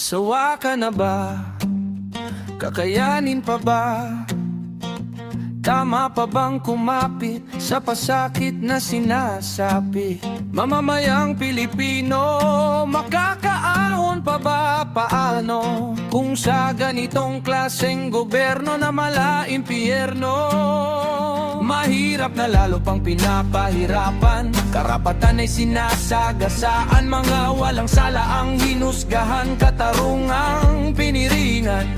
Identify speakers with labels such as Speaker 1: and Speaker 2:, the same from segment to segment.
Speaker 1: Sawa ka na ba? Kakayanin pa ba? Tama pa bang kumapit sa pasakit na sinasabi? Mamamayang Pilipino, makakaahon pa ba paano? Kung sa ganitong klaseng gobyerno na mala-impyerno, mahirap na lalo pang pinapahirapan. Karapatan ay sinasagasaan, mga walang sala ang hinusgahan, katarungang piniringan.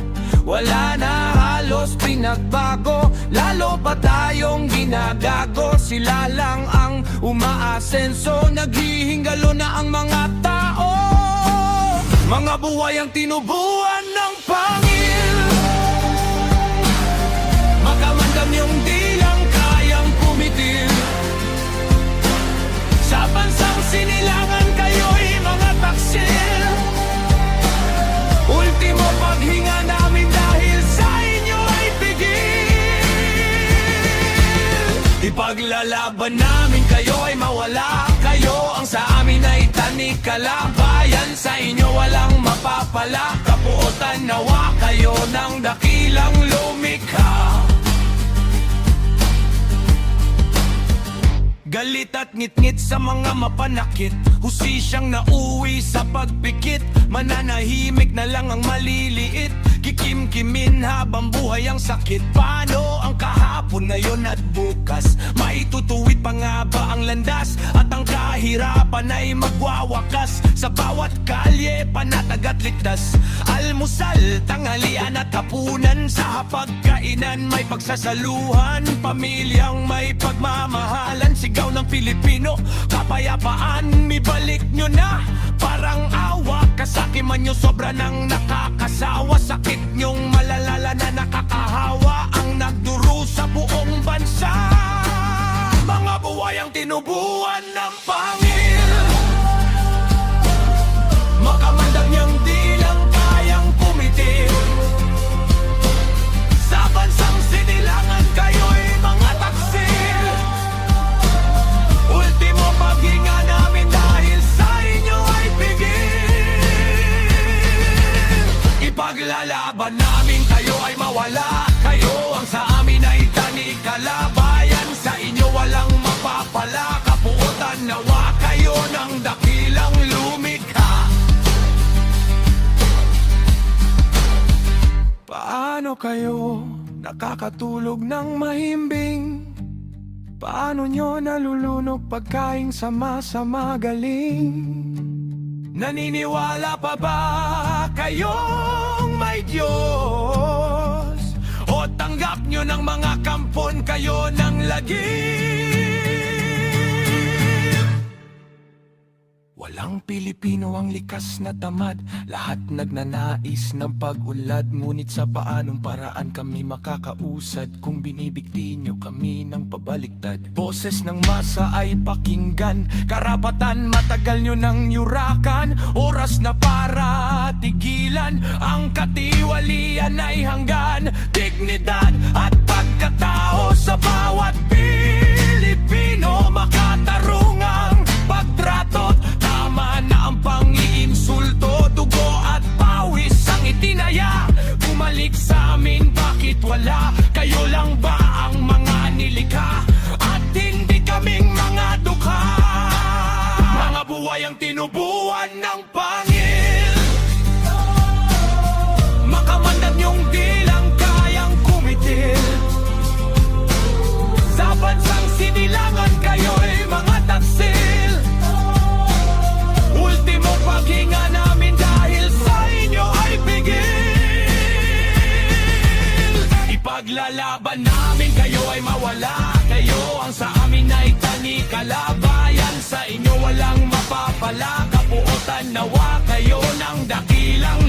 Speaker 1: Wala na halos pinagbago, lalo pa tayong ginagago. Sila lang ang umaasenso, naghihingalo na ang mga tao. Mga buhay ang tinubuan ng pangil, makamandam yung di lang kayang pumitil. Sa bansang sinilangan kayo'y mga taksil, ultimo paghinga namin dahil sa inyo ay pigil. Ipaglalaban namin kayo ay mawala, kayo ang sa amin ay tanikala. Bayan sa inyo walang mapapala, kapuotan nawa kayo ng dakilang lumikha. Galit at ngit-ngit sa mga mapanakit, husisyang nauwi sa pagpikit. Mananahimik na lang ang maliliit, kikimkimin habang buhay ang sakit. Paano ang kahapon, ngayon at bukas? Maitutuwid pa nga ba ang landas? At ang kahirapan ay magwawakas sa bawat kalye, panatag at ligtas. Almusal, tanghalian at hapunan, sa hapagkainan may pagsasaluhan. Pamilyang may pagmamahalan, sigaw ng Pilipino, kapayapaan, ibalik nyo na. Parang awa, kasakiman nyo sobra ng nakakasawa. Sakit nyong malalala na nakakahawa, ang nagduro sa buong bansa. Mga buhay ang tinubuan ng pangil, makamandang niyang di lang kayang pumitil. Sa bansang sinilangan kayo'y mga taksil, ultimo paghinga namin dahil sa inyo ay pigil. Ipaglalaban namin kayo ay mawala, kayo ang sa amin ay tanikala. Bayan sa inyo walang mapapala, kapuotan nawa kayo ng dakilang lumikha. Paano kayo nakakatulog ng mahimbing? Paano nyo nalulunok pagkaing sama-sama galing? Naniniwala pa ba kayong may Diyos? O tanggap nyo ng mga kampon kayo ng lagim? Walang Pilipino ang likas na tamad, lahat nagnanais ng pag-unlad. Ngunit sa paanong paraan kami makakausad kung binibigti nyo kami ng pabaliktad? Boses ng masa ay pakinggan, karapatan matagal nyo nang yurakan. Oras na para tigilan, ang katiwalian ay hanggan. Dignidad at pagkatao sa bawat Pilipino, makatarungang pagtrato. Tama na ang pang-iinsulto, dugo at pawis ang itinaya. Bumalik sa amin, bakit wala? Kayo lang ba ang mga nilikha? At hindi kaming mga dukha. Mga buhay ang tinubuan ng pangil, makamandam yung di lang kayang kumitil. Sa bansang sinilangan kayo'y mga taksil, ultimo paghinga namin dahil sa inyo ay pigil. Ipaglalaban namin kayo ay mawala, kayo ang sa amin ay tanikala. Bayan sa inyo walang mapapala, kapuotan nawa kayo ng dakilang